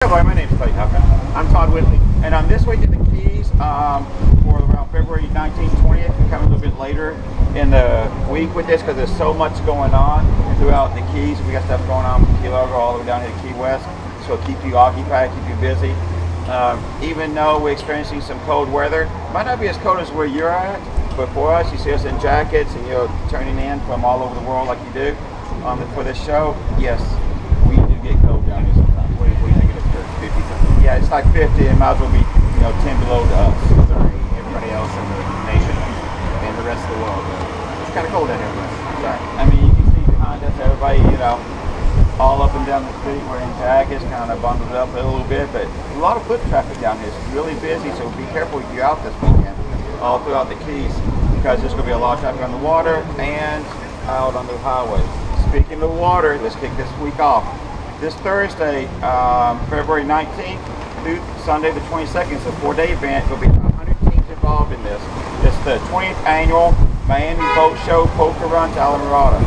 Hello, my name's Twik. I'm Todd Whitley. And on this week in the Keys, for around February 19th, 20th, we come a little bit later in the week with this because there's so much going on throughout the Keys. We got stuff going on from Key Largo all the way down here to Key West. So it'll keep you occupied, keep you busy. Even though we're experiencing some cold weather, it might not be as cold as where you're at, but for us, you see us in jackets and you're turning in from all over the world like you do for this show. Yes, we do get cold down here sometimes. What do you think it is? 50 something? Yeah, it's like 50 and might as well be 10 below to us. Sorry, everybody else in the nation and the rest of the world. It's kind of cold down here, but Right. I mean, you can see behind us, everybody, all up and down the street wearing jackets, kind of bundled up a little bit, but a lot of foot traffic down here. It's really busy, so be careful if you're out this weekend, all throughout the Keys, because there's going to be a lot of traffic on the water and out on the highway. Speaking of water, let's kick this week off. This Thursday, February 19th through Sunday the 22nd, it's a 4-day event. There'll be 100 teams involved in this. It's the 20th annual Miami Boat Show Poker Run to Alamorada.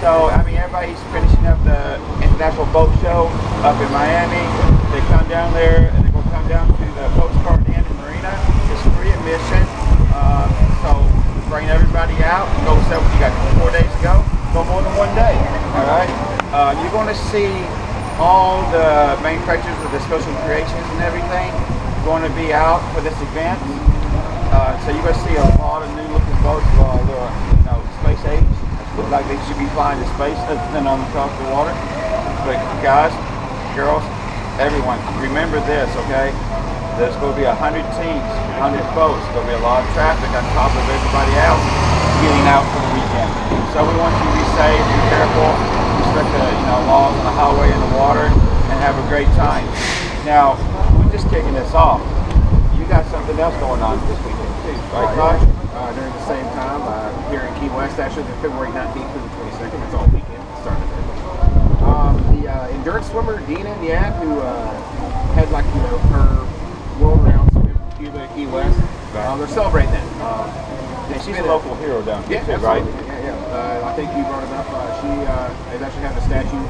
So, I mean, everybody's finishing up the International Boat Show up in Miami. They come down there and they're going to come down to the Postcard Inn and Marina. It's free admission. So, bring everybody out. Go, so you got 4 days to go. Go more than 1 day. All right. You're going to see all the manufacturers of the special creations and everything going to be out for this event. So you're going to see a lot of new looking boats, space age. Look like they should be flying to space than on the top of the water. But guys, girls, everyone, remember this, okay? There's going to be 100 teams, 100 boats. There's going to be a lot of traffic on top of everybody else getting out for the weekend. So we want you to be safe, be careful, respect the laws on the highway and the water, and have a great time. Now, we're just kicking this off. You got something else going on this weekend too, right, Todd? during the same time, here in Key West, actually, the February 19th through the 22nd, it's all weekend, starting the endurance swimmer, Dina Niad, who had her world round swim from Cuba to Key West, they're celebrating that. Yeah, she's a local hero down here too, right? Yeah. I think you brought it up. They've actually had a statue,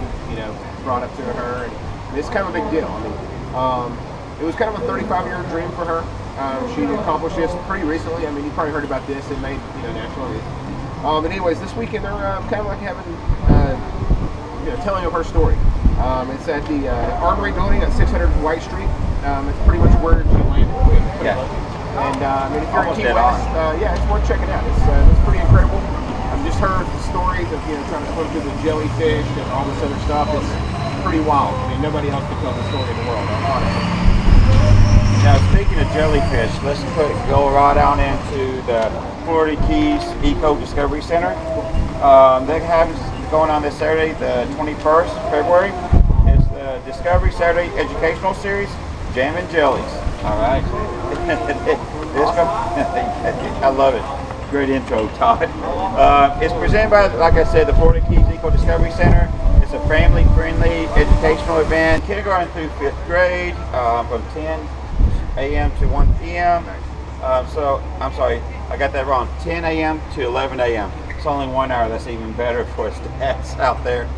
brought up to her, and it's kind of a big deal. I mean, it was kind of a 35-year dream for her. She accomplished this pretty recently. I mean, you probably heard about this. It made national news. But anyways, this weekend they're kind of like having telling of her story. It's at the Armory Building at 600 White Street. It's pretty much where she landed. Yeah. And I mean, if you're in Key West, it's worth checking out. It's pretty incredible. I've just heard the stories of trying to swim through the jellyfish and all this other stuff. It's pretty wild. I mean, nobody else can tell the story in the world, honestly. Now, speaking of jellyfish, let's go right on into the Florida Keys Eco Discovery Center. They have going on this Saturday, the 21st February. It's the Discovery Saturday Educational Series, Jam and Jellies. All right. I love it. Great intro, Todd. It's presented by, like I said, the Florida Keys Eco Discovery Center. It's a family-friendly educational event, kindergarten through 5th grade, from 10 a.m. to 1 p.m. So, I'm sorry, I got that wrong. 10 a.m. to 11 a.m. It's only 1 hour. That's even better for stats out there.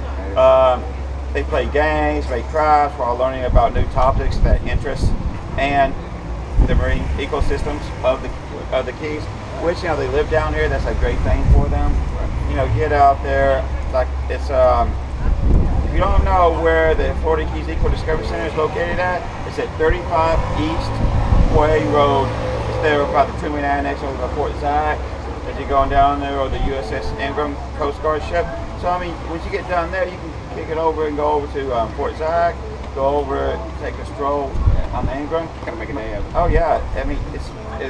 They play games, make crafts while learning about new topics that interest and the marine ecosystems of the Keys, which they live down here. That's a great thing for them. Get out there. Like it's if you don't know where the Florida Keys Eco Discovery Center is located at, it's at 35 East Quay Road. It's there about the 2 annex over by Fort Zach. As you're going down there, or the USS Ingram Coast Guard ship. So I mean, once you get down there, you can kick it over and go over to Fort Zach, go over, take a stroll on the Ingram. Kind of make a day of it. Oh yeah, I mean, the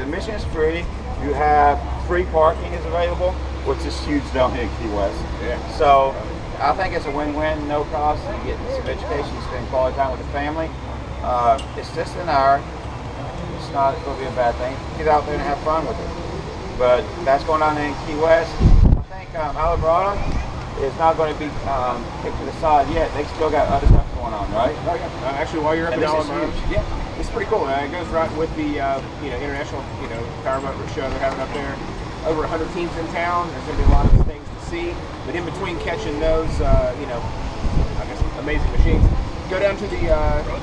admission is free. You have free parking is available, which is huge down here in Key West. Yeah. So I think it's a win-win, no cost. You get some education, you spend quality time with the family. It's just an hour. It's not going to be a bad thing. Get out there and have fun with it. But that's going on in Key West. I think Alamorada is not going to be kicked to the side yet. They still got other stuff going on, right? Oh yeah. Actually, while you're up in Alamorada, it's pretty cool. It goes right with the international powerboat show they're having up there. Over 100 teams in town. There's going to be a lot of things to see. But in between catching those, I guess amazing machines, go down to the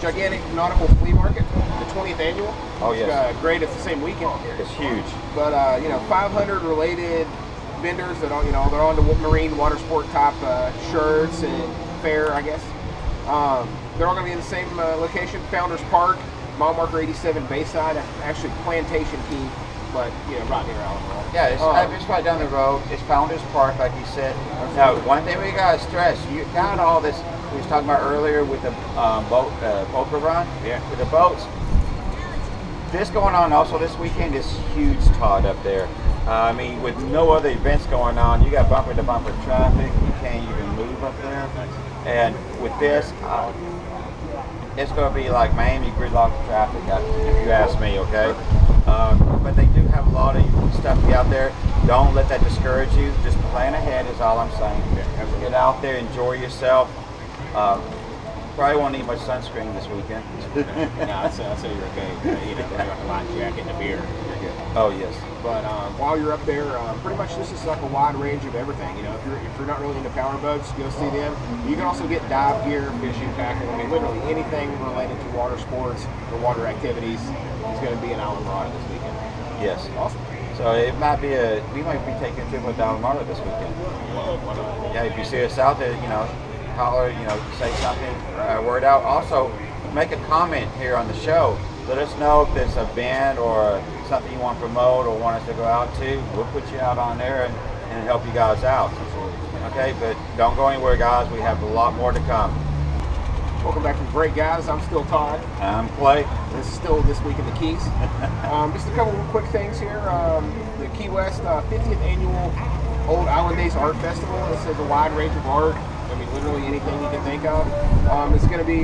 gigantic nautical flea market, the 20th annual. Oh yes. It's great. It's the same weekend. It's huge. But 500 related vendors that are, they're on the marine water sport top shirts and fair, I guess. They're all going to be in the same location, Founders Park, mile marker 87 Bayside, actually Plantation Key, but right near Alamo. Yeah, it's right down the road. It's Founders Park, like you said. Now, one thing we gotta stress: you got all this. We was talking about earlier with the boat run. Yeah. With the boats. This going on also this weekend is huge, Todd, up there. I mean, with no other events going on, you got bumper to bumper traffic. You can't even move up there. And with this, it's going to be like Miami gridlock traffic, if you ask me, okay? But they do have a lot of stuff out there. Don't let that discourage you. Just plan ahead is all I'm saying. Get out there, enjoy yourself. Probably won't need much sunscreen this weekend. No, I'd say you're okay. You have to have a light jacket and a beer. You're good. Oh yes. But while you're up there, pretty much this is like a wide range of everything. If you're not really into power boats, go see them. You can also get dive gear, fishing, tackle. I mean, literally anything related to water sports or water activities is going to be in Alamorada this weekend. Yes. Awesome. So it might be we might be taking a trip with Alamorada this weekend. Yeah, if you see us out there, holler, say something, word out. Also, make a comment here on the show. Let us know if there's a band or something you want to promote or want us to go out to. We'll put you out on there and help you guys out. Okay, but don't go anywhere, guys. We have a lot more to come. Welcome back to the break, guys. I'm still Todd. I'm Clay. This is still This Week in the Keys. Just a couple of quick things here. The Key West 50th Annual Old Island Days Art Festival. This is a wide range of art. I mean, literally anything you can think of. It's going to be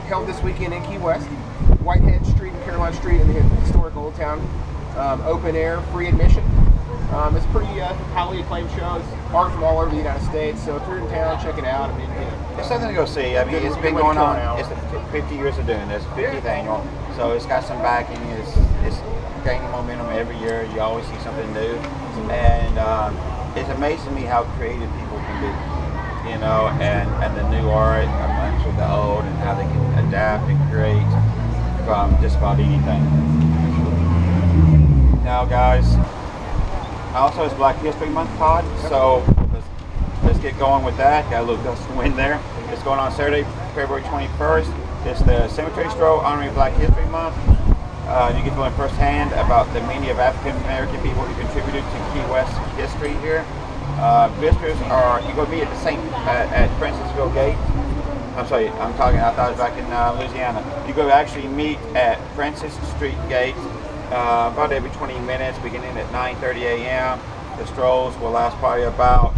held this weekend in Key West, Whitehead Street and Caroline Street in the historic Old Town. Open air, free admission. It's a pretty highly acclaimed show. It's art from all over the United States. So if you're in town, check it out. I mean, it's something to go see. I mean, it's been going on. It's 50 years of doing this, 50th annual. So it's got some backing. It's gaining momentum every year. You always see something new, and it's amazing to me how creative people can be. And the new art amongst with the old, and how they can adapt and create from just about anything. Now, guys, also it's Black History Month, Todd, so let's get going with that. Got a little gust of wind there. It's going on Saturday, February 21st. It's the Cemetery Stroll honoring Black History Month. You get to learn firsthand about the many of African American people who contributed to Key West history here. Visitors you're going to be at Francisville Gate. I'm sorry, I thought it was back in Louisiana. You go actually meet at Francis Street Gate about every 20 minutes, beginning at 9:30 a.m. The strolls will last probably about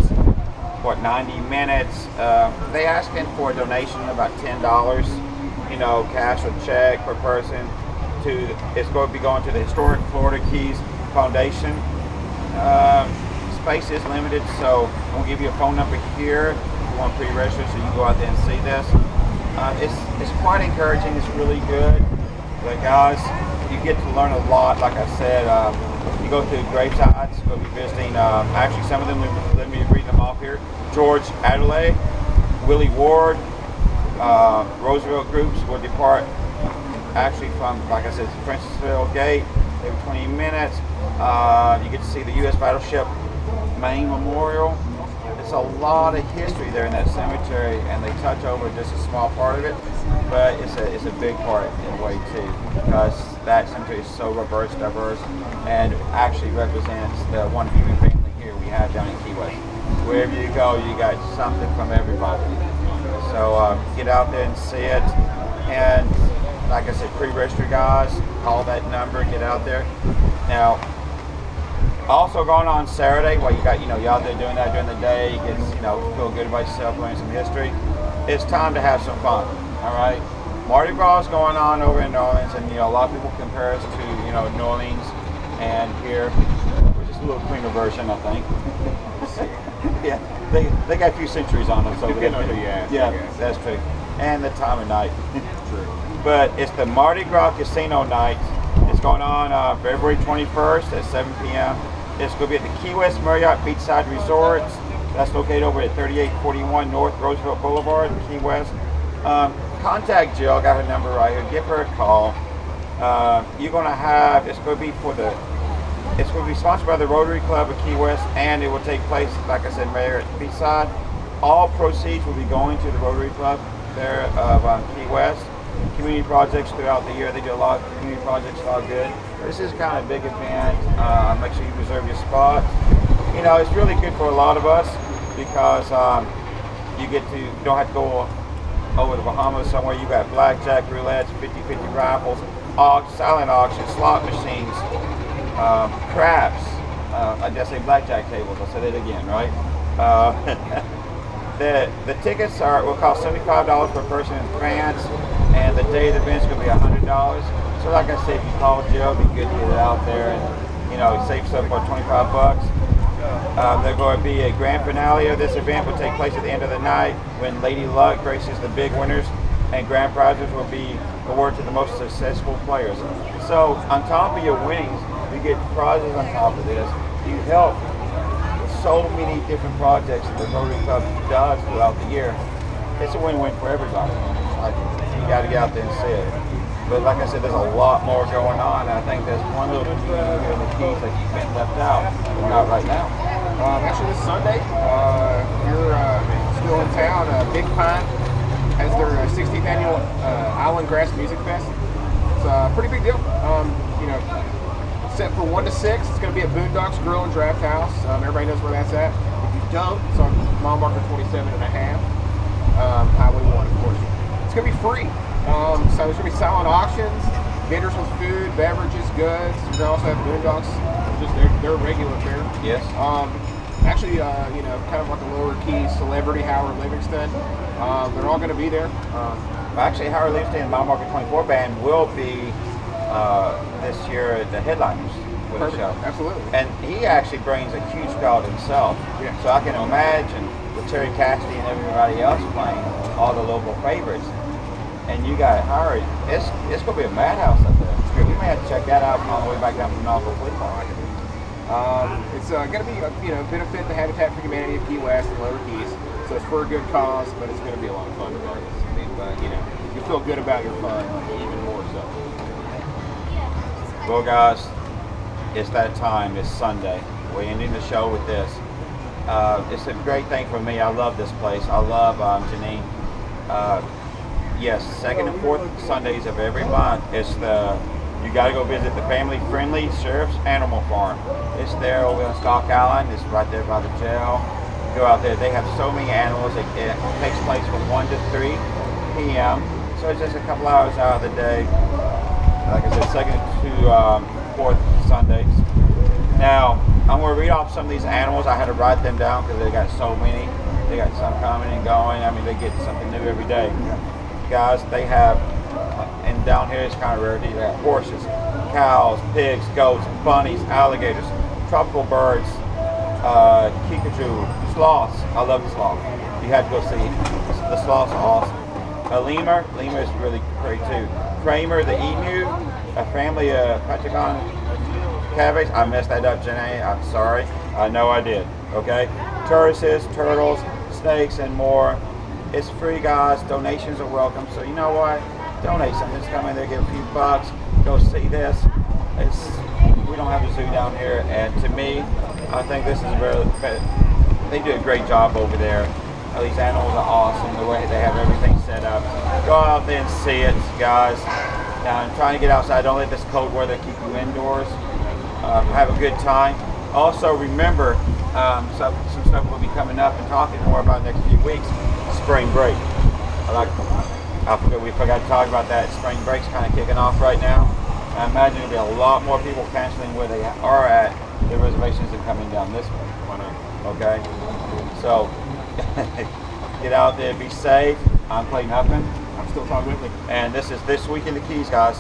90 minutes. They asking for a donation of about $10, cash or check per person. It's going to be going to the Historic Florida Keys Foundation. Space is limited, so we'll give you a phone number here if you want to pre-register so you can go out there and see this. It's quite encouraging. It's really good. But guys, you get to learn a lot. Like I said, you go through gravesites, you'll be visiting, actually some of them, let me read them off here. George Adelaide, Willie Ward, Roosevelt groups will depart actually from, like I said, Francisville Gate every 20 minutes. You get to see the U.S. battleship Maine Memorial. It's a lot of history there in that cemetery, and they touch over just a small part of it, but it's a big part in a way too, because that cemetery is so diverse, and actually represents the one human family here we have down in Key West. Wherever you go, you got something from everybody. So get out there and see it, and like I said, pre-register, guys. Call that number, get out there. Now, also going on Saturday, while you out there doing that during the day, you get feel good about yourself, learning some history. It's time to have some fun. All right, Mardi Gras is going on over in New Orleans, and a lot of people compare us to New Orleans, and here we're just a little cleaner version, I think. Yeah, they got a few centuries on us over there. Yeah, that's true. And the time of night. True. But it's the Mardi Gras Casino Night. It's going on February 21st at 7 p.m. It's going to be at the Key West Marriott Beachside Resorts. That's located over at 3841 North Roosevelt Boulevard, Key West. contact Jill. I got her number right here. Give her a call. You're gonna have. It's going to be sponsored by the Rotary Club of Key West, and it will take place, like I said, there at Beachside. All proceeds will be going to the Rotary Club there of Key West. Community projects throughout the year. They do a lot of community projects, a lot of good. This is kind of a big event. Make sure you reserve your spot. You know, it's really good for a lot of us because you don't have to go over the Bahamas somewhere. You got blackjack, roulettes, 50-50 raffles, silent auctions, slot machines, craps. I just say blackjack tables. I'll say that again, right? The tickets will cost $75 per person in advance, and the day of the event is going to be $100. So, like I said, if you call Jill, it'd be good to get it out there, and save yourself about 25 bucks. There's going to be a grand finale of this event. Will take place at the end of the night when Lady Luck graces the big winners, and grand prizes will be awarded to the most successful players. So, on top of your winnings, you get prizes on top of this. You help so many different projects that the Rotary Club does throughout the year. It's a win-win for everybody. You got to get out there and see it. But like I said, there's a lot more going on. I think there's one little thing here in the Keys that you've been left out. Not right now. Actually, this Sunday, you're still in town. Big Pine has their 16th annual Island Grass Music Fest. It's a pretty big deal. Set for 1 to 6. It's going to be at Boondocks Grill and Draft House. Everybody knows where that's at. If you don't, it's on mile marker 27 and a half. Highway 1, of course. It's going to be free. So there's going to be silent auctions, vendors with food, beverages, goods. You're going to also have Boondocks, just their regular fare. Yes. Actually, kind of like the Lower Keys celebrity Howard Livingston. They're all going to be there. Actually, Howard Livingston and Mile Marker 24 band will be this year the headliners with the show. Absolutely. And he actually brings a huge crowd himself. Yeah. So I can imagine with Terry Cassidy and everybody else playing all the local favorites. And you got Howard. It's going to be a madhouse up there. We may have to check that out on the way back down from Knoxville Police Park. It's going to be benefit the Habitat for Humanity of Key West and Lower Keys. So it's for a good cause, but it's going to be a lot of fun regardless. I mean, but you feel good about your fun even more so. Well, guys, it's that time. It's Sunday. We're ending the show with this. It's a great thing for me. I love this place. I love Janine. Yes, second and fourth Sundays of every month. You got to go visit the family-friendly Sheriff's Animal Farm. It's there over on Stock Island. It's right there by the jail. Go out there. They have so many animals. It takes place from 1 to 3 p.m. So it's just a couple hours out of the day. Like I said, second to fourth Sundays. Now, I'm going to read off some of these animals. I had to write them down because they got so many. They got some coming and going. I mean, they get something new every day. Guys, they have, and down here it's kind of rarity, they have horses, cows, pigs, goats, bunnies, alligators, tropical birds, kikaju, sloths. I love the sloth. You have to go see. The sloths are awesome. A lemur is really great too. Kramer the emu, a family of Patagon cavies. I messed that up, Janae. I'm sorry. I know I did. Okay. Tortoises, turtles, snakes, and more. It's free, guys. Donations are welcome. So you know what? Donate something. Just come in there, give a few bucks. Go see this. We don't have a zoo down here, and to me, I think this is they do a great job over there. These animals are awesome. The way they have everything set up. Go out there and see it, guys. Now, I'm trying to get outside. Don't let this cold weather keep you indoors. Have a good time. Also, remember, some stuff will be coming up and talking more about next few weeks. Spring break. We forgot to talk about that. Spring break's kind of kicking off right now. I imagine there'll be a lot more people canceling where they are at the reservations and coming down this way. Okay? So, get out there, be safe. I'm Clayton Huffman. I'm still Todd Whitley. And this is This Week in the Keys, guys.